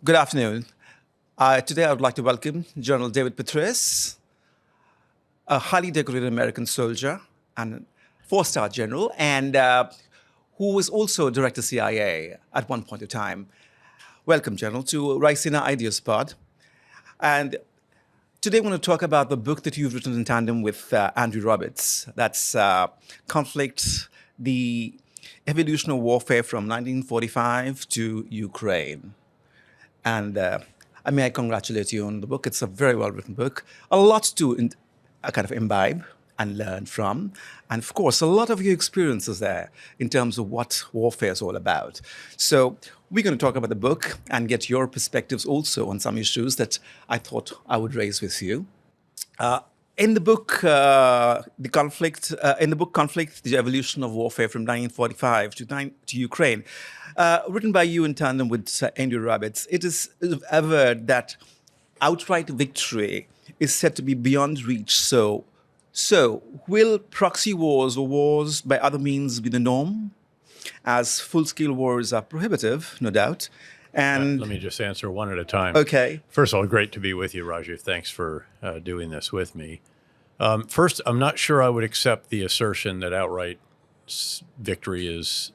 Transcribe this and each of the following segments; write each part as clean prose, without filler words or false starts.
Good afternoon. Today I would like to welcome General David Petraeus, a highly decorated American soldier and four-star general, and who was also Director CIA at one point in time. Welcome, General, to Raisina Ideas Pod. And today we're going to talk about the book that you've written in tandem with Andrew Roberts. That's Conflict, the Evolution of Warfare from 1945 to Ukraine. And I congratulate you on the book. It's a very well-written book. A lot to kind of imbibe and learn from. And of course, a lot of your experiences there in terms of what warfare is all about. So we're going to talk about the book and get your perspectives also on some issues that I thought I would raise with you. In the book, Conflict, the Evolution of Warfare from 1945 to Ukraine, written by you in tandem with Andrew Roberts, it is averred that outright victory is said to be beyond reach. So will proxy wars or wars by other means be the norm, as full-scale wars are prohibitive, no doubt? And let me just answer one at a time. Okay. First of all, great to be with you, Rajiv. Thanks for doing this with me. First, I'm not sure I would accept the assertion that outright victory is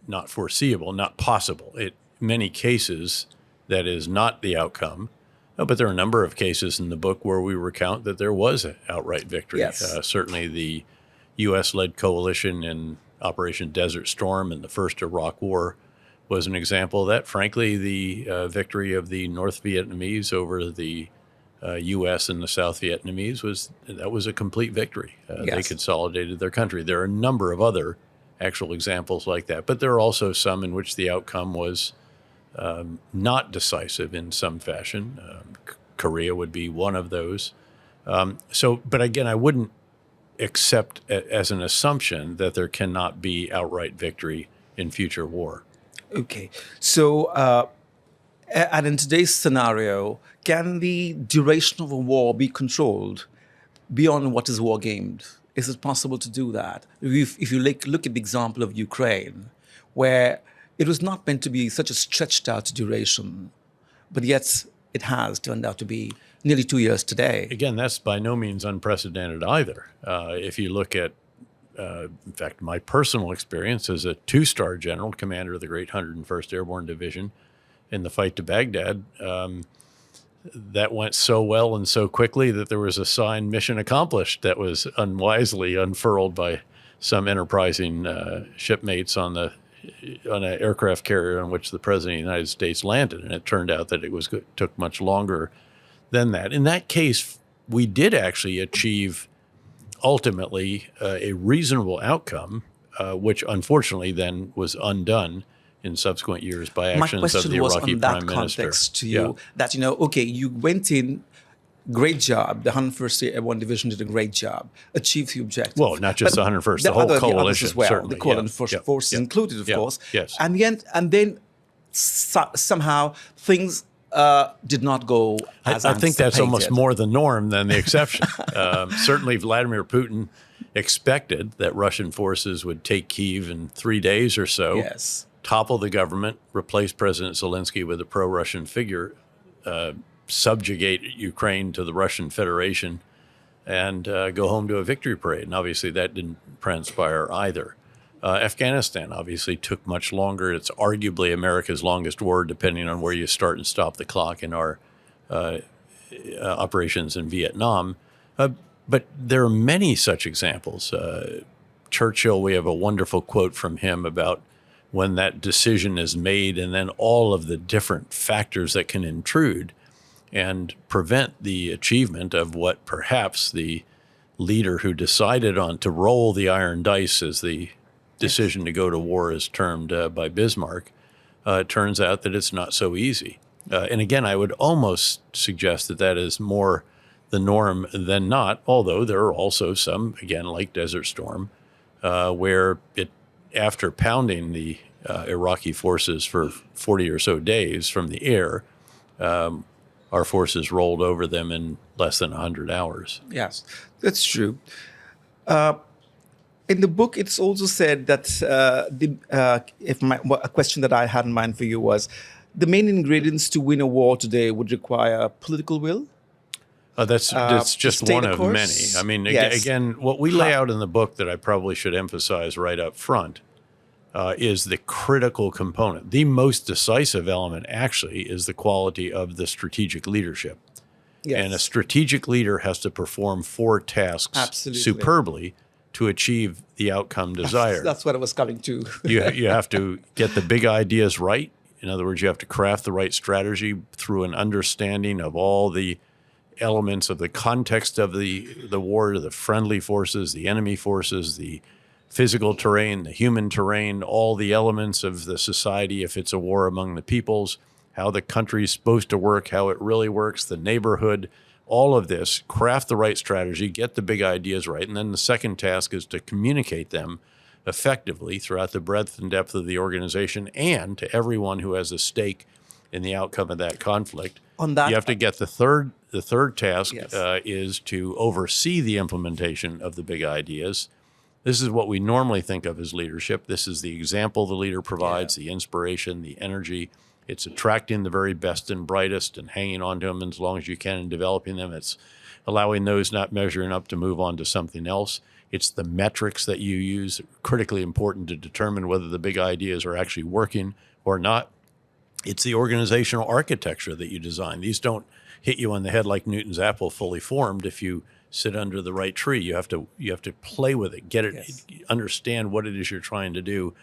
not foreseeable, not possible. In many cases, that is not the outcome. But there are a number of cases in the book where we recount that there was an outright victory. Yes. Certainly the U.S.-led coalition in Operation Desert Storm in the first Iraq War was an example of that. Frankly, the victory of the North Vietnamese over the U.S. and the South Vietnamese was a complete victory. Yes. They consolidated their country. There are a number of other actual examples like that, but there are also some in which the outcome was not decisive in some fashion. Korea would be one of those. But again, I wouldn't accept as an assumption that there cannot be outright victory in future war. Okay. So, and in today's scenario, can the duration of a war be controlled beyond what is war gamed? Is it possible to do that? If you look at the example of Ukraine, where it was not meant to be such a stretched out duration, but yet it has turned out to be nearly 2 years today. Again, that's by no means unprecedented either. If you look at, in fact, my personal experience as a two-star general, commander of the Great 101st Airborne Division in the fight to Baghdad, that went so well and so quickly that there was a sign, mission accomplished, that was unwisely unfurled by some enterprising shipmates on an aircraft carrier on which the President of the United States landed. And it turned out that it took much longer than that. In that case, we did actually achieve ultimately a reasonable outcome, which unfortunately then was undone in subsequent years by actions of the Iraqi Prime Minister. My question was on that context to you, that, okay, you went in, great job. The 101st Airborne Division did a great job, achieved the objective. Well, not just the 101st, the whole coalition as well. Certainly. The coalition forces included, of course. Yes. And then somehow things did not go as I think that's almost more the norm than the exception. Certainly Vladimir Putin expected that Russian forces would take Kyiv in 3 days or so, yes, topple the government, replace President Zelensky with a pro-Russian figure, subjugate Ukraine to the Russian Federation, and go home to a victory parade. And obviously that didn't transpire either. Afghanistan obviously took much longer. It's arguably America's longest war, depending on where you start and stop the clock in our operations in Vietnam. But there are many such examples. Churchill, we have a wonderful quote from him about when that decision is made and then all of the different factors that can intrude and prevent the achievement of what perhaps the leader who decided on to roll the iron dice, as the decision to go to war is termed by Bismarck, it turns out that it's not so easy. And again, I would almost suggest that that is more the norm than not, although there are also some, again, like Desert Storm, where after pounding the Iraqi forces for 40 or so days from the air, our forces rolled over them in less than 100 hours. Yes, that's true. In the book, it's also said that a question that I had in mind for you was the main ingredients to win a war today would require political will. That's just stay one the of course. many. I mean, Yes. again, what we lay out in the book that I probably should emphasize right up front is the critical component. The most decisive element actually is the quality of the strategic leadership. Yes. And a strategic leader has to perform 4 tasks Absolutely. superbly to achieve the outcome desired. That's what I was coming to. You have to get the big ideas right. In other words, you have to craft the right strategy through an understanding of all the elements of the context of the war, the friendly forces, the enemy forces, the physical terrain, the human terrain, all the elements of the society if it's a war among the peoples, how the country's supposed to work, how it really works, the neighborhood, all of this, craft the right strategy, get the big ideas right. And then the second task is to communicate them effectively throughout the breadth and depth of the organization and to everyone who has a stake in the outcome of that conflict. On that, you have to get the third task Yes. is to oversee the implementation of the big ideas. This is what we normally think of as leadership. This is the example the leader provides, the inspiration, the energy. It's attracting the very best and brightest and hanging on to them as long as you can and developing them. It's allowing those not measuring up to move on to something else. It's the metrics that you use, critically important to determine whether the big ideas are actually working or not. It's the organizational architecture that you design. These don't hit you on the head like Newton's apple fully formed if you sit under the right tree. You have to play with it, get it, Yes. understand what it is you're trying to do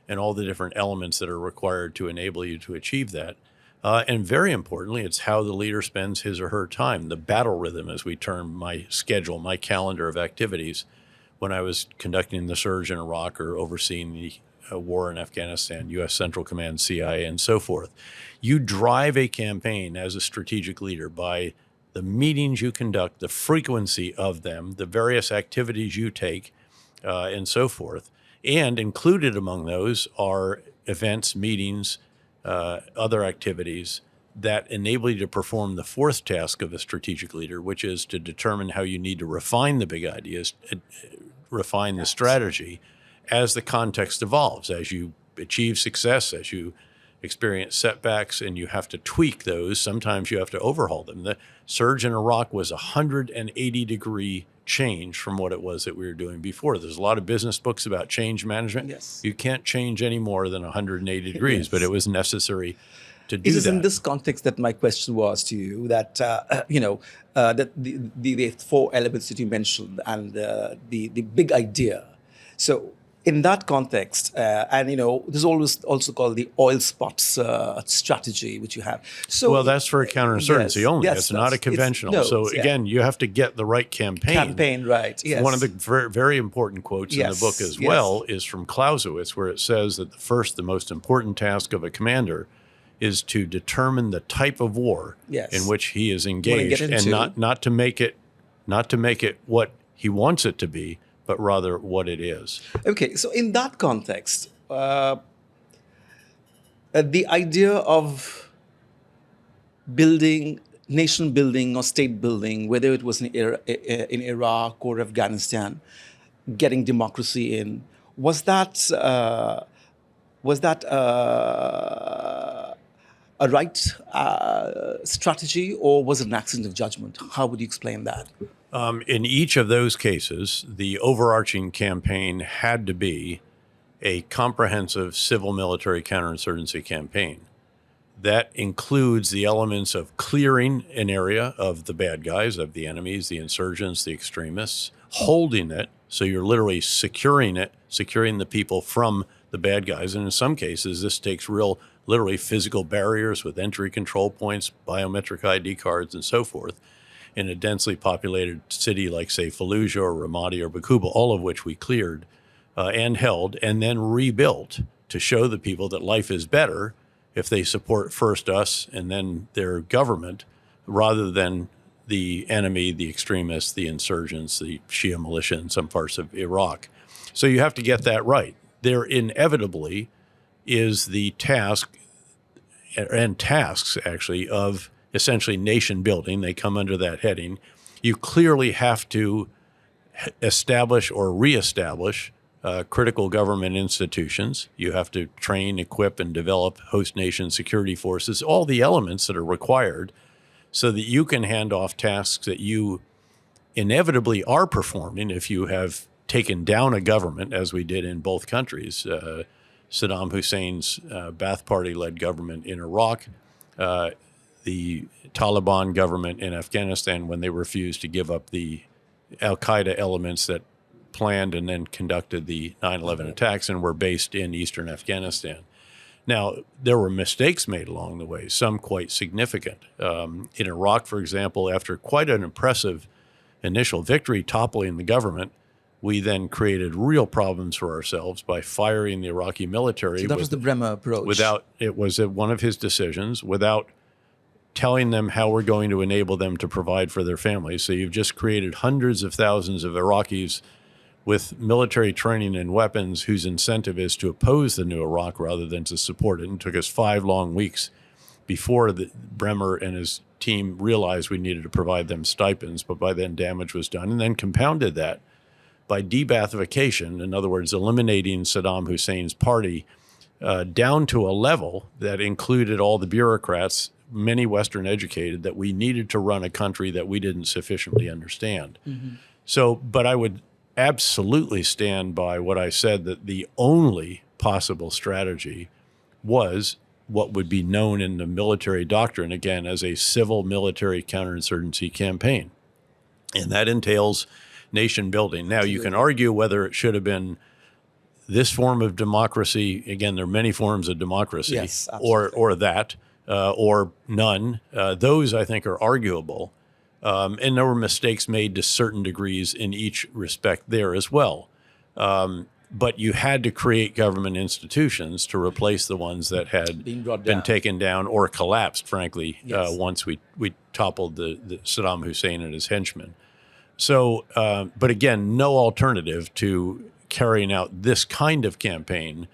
and all the different elements that are required to enable you to achieve that. And very importantly, it's how the leader spends his or her time, the battle rhythm, as we term my schedule, my calendar of activities. When I was conducting the surge in Iraq or overseeing the war in Afghanistan, U.S. Central Command, CIA, and so forth. You drive a campaign as a strategic leader by the meetings you conduct, the frequency of them, the various activities you take, and so forth. And included among those are events, meetings, other activities that enable you to perform the fourth task of a strategic leader, which is to determine how you need to refine the big ideas, refine the strategy as the context evolves, as you achieve success, as you experience setbacks, and you have to tweak those. Sometimes you have to overhaul them. The surge in Iraq was a 180-degree change from what it was that we were doing before. There's a lot of business books about change management. Yes. You can't change any more than 180 degrees, Yes. but it was necessary to do It is that. in this context that my question was to you that that the 4 elements that you mentioned and the big idea. So in that context, and there's always also called the oil spots strategy, which you have. So Well, that's for a counterinsurgency yes, only. yes, It's not a conventional. no, So yeah. again, you have to get the right campaign. Right? Yes. One of the very, very important quotes in the Yes, book as yes. well is from Clausewitz, where it says that the most important task of a commander is to determine the type of war Yes. in which he is get engaged, and into. not to make it what he wants it to be, but rather what it is. Okay, so in that context, the idea of nation building or state building, whether it was in Iraq or Afghanistan, getting democracy in, was that a right strategy, or was it an accident of judgment? How would you explain that? In each of those cases, the overarching campaign had to be a comprehensive civil military counterinsurgency campaign. That includes the elements of clearing an area of the bad guys, of the enemies, the insurgents, the extremists, holding it. So you're literally securing it, securing the people from the bad guys. And in some cases, this takes literally physical barriers with entry control points, biometric ID cards, and so forth, in a densely populated city like, say, Fallujah or Ramadi or Bakuba, all of which we cleared and held and then rebuilt to show the people that life is better if they support first us and then their government rather than the enemy, the extremists, the insurgents, the Shia militia in some parts of Iraq. So you have to get that right. There inevitably is the task and tasks actually of essentially nation building. They come under that heading. You clearly have to establish or reestablish critical government institutions. You have to train, equip, and develop host nation security forces, all the elements that are required so that you can hand off tasks that you inevitably are performing if you have taken down a government, as we did in both countries. Saddam Hussein's Ba'ath Party-led government in Iraq, the Taliban government in Afghanistan when they refused to give up the al-Qaeda elements that planned and then conducted the 9/11 attacks and were based in eastern Afghanistan. Now, there were mistakes made along the way, some quite significant. In Iraq, for example, after quite an impressive initial victory toppling the government, we then created real problems for ourselves by firing the Iraqi military. So that was the Bremer approach. It was one of his decisions, without telling them how we're going to enable them to provide for their families. So you've just created hundreds of thousands of Iraqis with military training and weapons whose incentive is to oppose the new Iraq rather than to support it. And it took us 5 long weeks before Bremer and his team realized we needed to provide them stipends, but by then damage was done. And then compounded that by de-Baathification, in other words, eliminating Saddam Hussein's party down to a level that included all the bureaucrats, many Western educated, that we needed to run a country that we didn't sufficiently understand. Mm-hmm. So, but I would absolutely stand by what I said, that the only possible strategy was what would be known in the military doctrine, again, as a civil military counterinsurgency campaign. And that entails nation building. Now, you can argue whether it should have been this form of democracy. Again, there are many forms of democracy, yes, or that, or none. Those, I think, are arguable. And there were mistakes made to certain degrees in each respect there as well. But you had to create government institutions to replace the ones that had been taken down or collapsed, frankly, yes. Once we toppled the Saddam Hussein and his henchmen. So, but again, no alternative to carrying out this kind of campaign,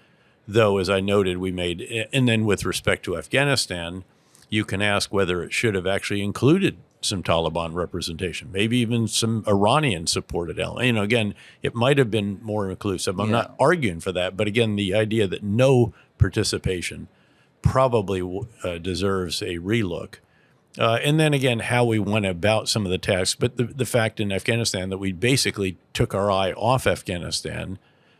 though, as I noted, we made. And then with respect to Afghanistan, you can ask whether it should have actually included some Taliban representation, maybe even some Iranian-supported element. You know, again, it might have been more inclusive. I'm not arguing for that, but again, the idea that no participation probably deserves a relook. And then again, how we went about some of the tasks, but the fact in Afghanistan that we basically took our eye off Afghanistan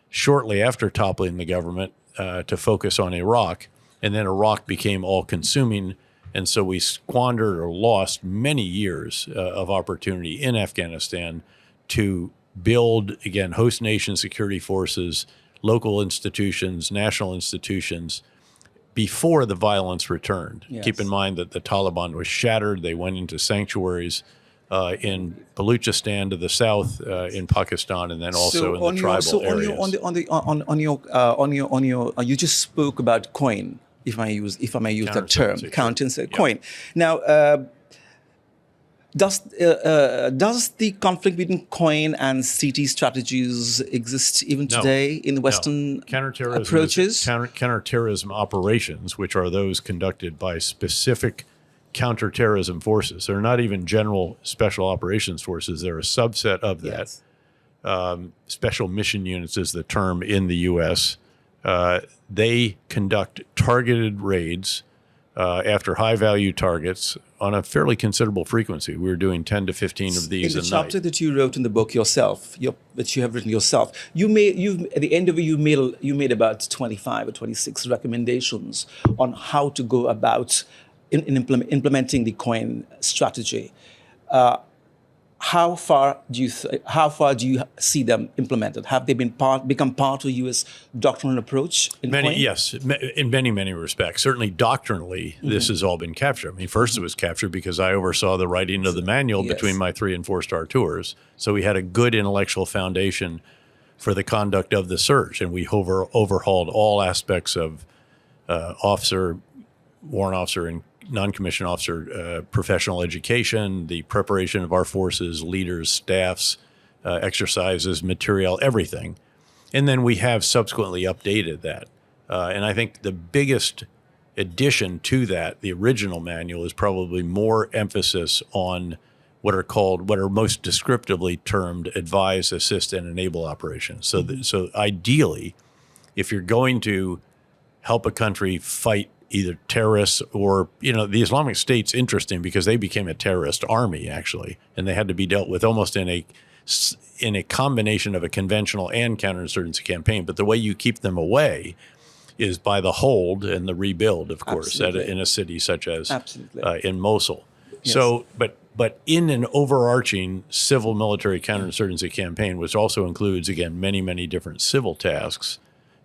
shortly after toppling the government to focus on Iraq, and then Iraq became all-consuming. And so we squandered or lost many years of opportunity in Afghanistan to build, again, host nation security forces, local institutions, national institutions, before the violence returned. Yes. Keep in mind that the Taliban was shattered. They went into sanctuaries in Baluchistan to the south, in Pakistan, and then also in the tribal areas. You just spoke about coin. If I may use that term, counterinsurgency, coin. Now, does the conflict between coin and CT strategies exist even today in the Western approaches? Counterterrorism operations, which are those conducted by specific counterterrorism forces. They're not even general special operations forces. They're a subset of that. Yes. Special mission units is the term in the U.S. They conduct targeted raids after high-value targets on a fairly considerable frequency. We were doing 10 to 15 of these a night. In the chapter that you wrote in the book yourself, that you have written yourself, at the end of it, you made about 25 or 26 recommendations on how to go about implementing the coin strategy. How far do you see them implemented? Have they become part of U.S. doctrinal approach? Yes, in many respects. Certainly doctrinally, this has all been captured. I mean, first it was captured because I oversaw the writing of the manual between my 3- and 4-star tours. So we had a good intellectual foundation for the conduct of the search, and we overhauled all aspects of warrant officer, and non-commissioned officer professional education, the preparation of our forces, leaders, staffs, exercises, material, everything. And then we have subsequently updated that. And I think the biggest addition to that, the original manual, is probably more emphasis on what are most descriptively termed advise, assist, and enable operations. So, so ideally, if you're going to help a country fight either terrorists or, the Islamic State's interesting because they became a terrorist army, actually, and they had to be dealt with almost in a combination of a conventional and counterinsurgency campaign. But the way you keep them away is by the hold and the rebuild, of course, in a city such as in Mosul. Yes. So, but in an overarching civil military counterinsurgency campaign, which also includes, again, many, many different civil tasks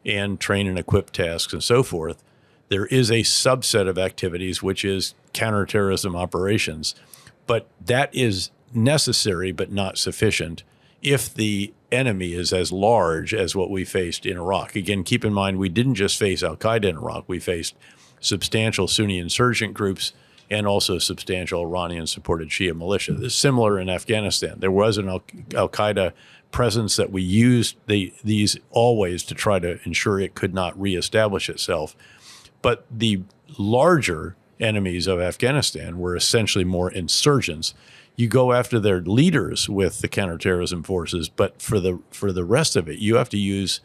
and train and equip tasks and so forth, there is a subset of activities, which is counterterrorism operations. But that is necessary but not sufficient if the enemy is as large as what we faced in Iraq. Again, keep in mind, we didn't just face al-Qaeda in Iraq. We faced substantial Sunni insurgent groups and also substantial Iranian-supported Shia militia. This is similar in Afghanistan. There was an al-Qaeda presence that we used these always to try to ensure it could not reestablish itself. But the larger enemies of Afghanistan were essentially more insurgents. You go after their leaders with the counterterrorism forces, but for the rest of it, you have to use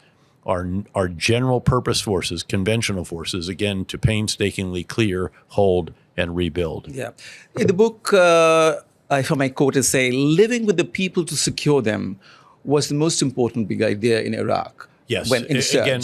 our general purpose forces, conventional forces, again, to painstakingly clear, hold, and rebuild. Yeah. In the book, if I may quote it, say, living with the people to secure them was the most important big idea in Iraq. Yes, when in surge. Again,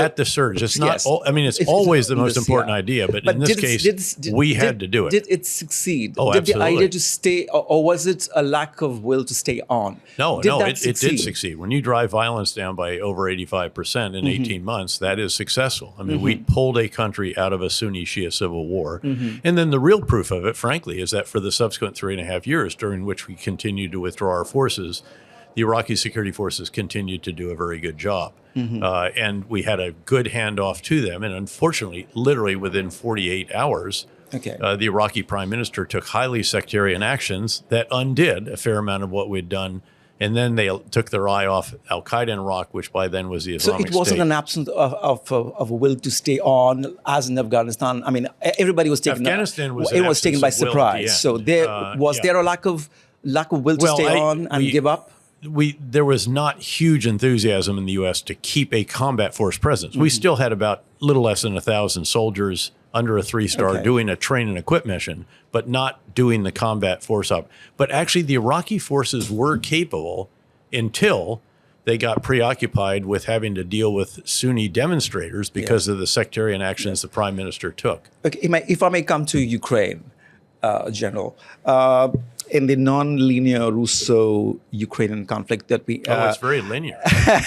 at the surge. It's not. Yes. It's always the most important idea, but in this case, we had to do it. Did it succeed? Oh, did absolutely. the idea to stay, or was it a lack of will to stay on? No, it did succeed. When you drive violence down by over 85% in 18 months, that is successful. I mean, we pulled a country out of a Sunni-Shia civil war. And then the real proof of it, frankly, is that for the subsequent 3.5 years during which we continued to withdraw our forces, the Iraqi security forces continued to do a very good job. And we had a good handoff to them. And unfortunately, literally within 48 hours, the Iraqi prime minister took highly sectarian actions that undid a fair amount of what we'd done. And then they took their eye off al-Qaeda in Iraq, which by then was the Islamic State. So it wasn't an absence of a will to stay on, as in Afghanistan. I mean, everybody was taken. Afghanistan was everyone was taken by surprise. So there was there a lack of will to stay on and give up? There was not huge enthusiasm in the U.S. to keep a combat force presence. We still had about a little less than 1,000 soldiers under a 3-star doing a train and equip mission, but not doing the combat force up. But actually, the Iraqi forces were capable until they got preoccupied with having to deal with Sunni demonstrators because of the sectarian actions the prime minister took. Okay, if I may come to Ukraine, General. In the non-linear Russo-Ukrainian conflict that we... it's very linear.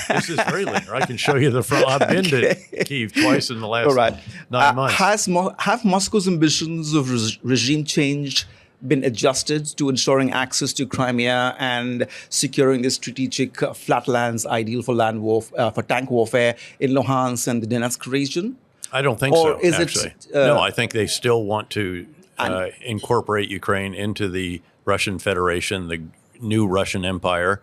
This is very linear. I can show you the front. I've been to Kyiv twice in the last 9 months. Have Moscow's ambitions of regime change been adjusted to ensuring access to Crimea and securing the strategic flatlands ideal for land for tank warfare in Luhansk and the Donetsk region? I don't think so, actually. No, I think they still want to incorporate Ukraine into the Russian Federation, the new Russian Empire.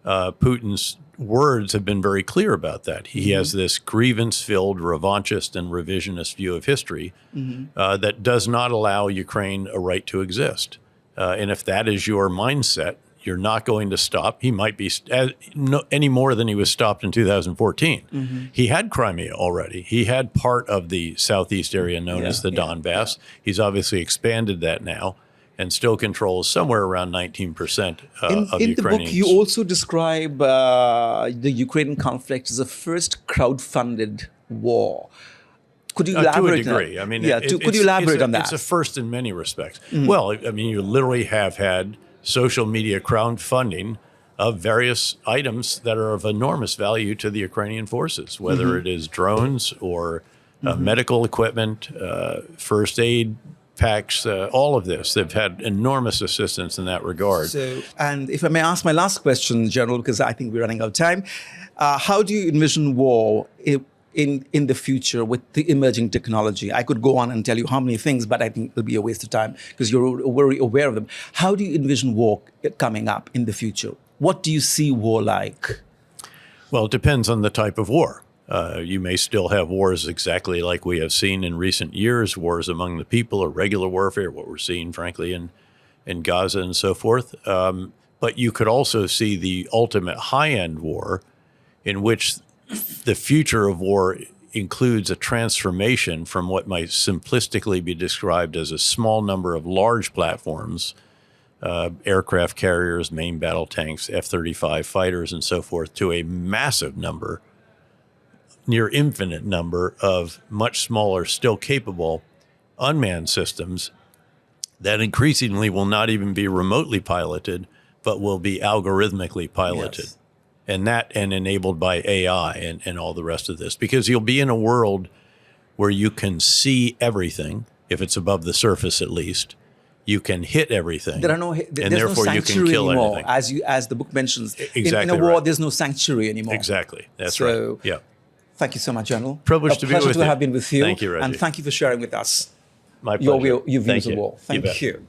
Putin's words have been very clear about that. He has this grievance-filled, revanchist and revisionist view of history that does not allow Ukraine a right to exist. And if that is your mindset, you're not going to stop. He might be any more than he was stopped in 2014. He had Crimea already. He had part of the southeast area known as the Donbass. He's obviously expanded that now and still controls somewhere around 19% of Ukrainians. In the book, you also describe the Ukrainian conflict as a first crowdfunded war. Could you elaborate? To a degree. I mean, could you elaborate on that? It's a first in many respects. Well, I mean, you literally have had social media crowdfunding of various items that are of enormous value to the Ukrainian forces, whether it is drones or medical equipment, first aid packs, all of this. They've had enormous assistance in that regard. So, and if I may ask my last question, General, because I think we're running out of time, how do you envision war in the future with the emerging technology? I could go on and tell you how many things, but I think it'll be a waste of time because you're very aware of them. How do you envision war coming up in the future? What do you see war like? Well, it depends on the type of war. You may still have wars exactly like we have seen in recent years, wars among the people or regular warfare, what we're seeing, frankly, in in Gaza and so forth. But you could also see the ultimate high-end war in which the future of war includes a transformation from what might simplistically be described as a small number of large platforms, aircraft carriers, main battle tanks, F-35 fighters, and so forth, to a massive number, near infinite number of much smaller, still capable unmanned systems that increasingly will not even be remotely piloted, but will be algorithmically piloted. Yes. And enabled by AI and all the rest of this. Because you'll be in a world where you can see everything, if it's above the surface at least. You can hit everything. There's no sanctuary anymore, as the book mentions. Exactly in a war, right. There's no sanctuary anymore. Exactly. That's right. Yeah. Thank you so much, General. Privileged to be with you. A pleasure to have been with you. Thank you, Rajiv. And thank you for sharing with us My pleasure. your views of war. Thank bet. you.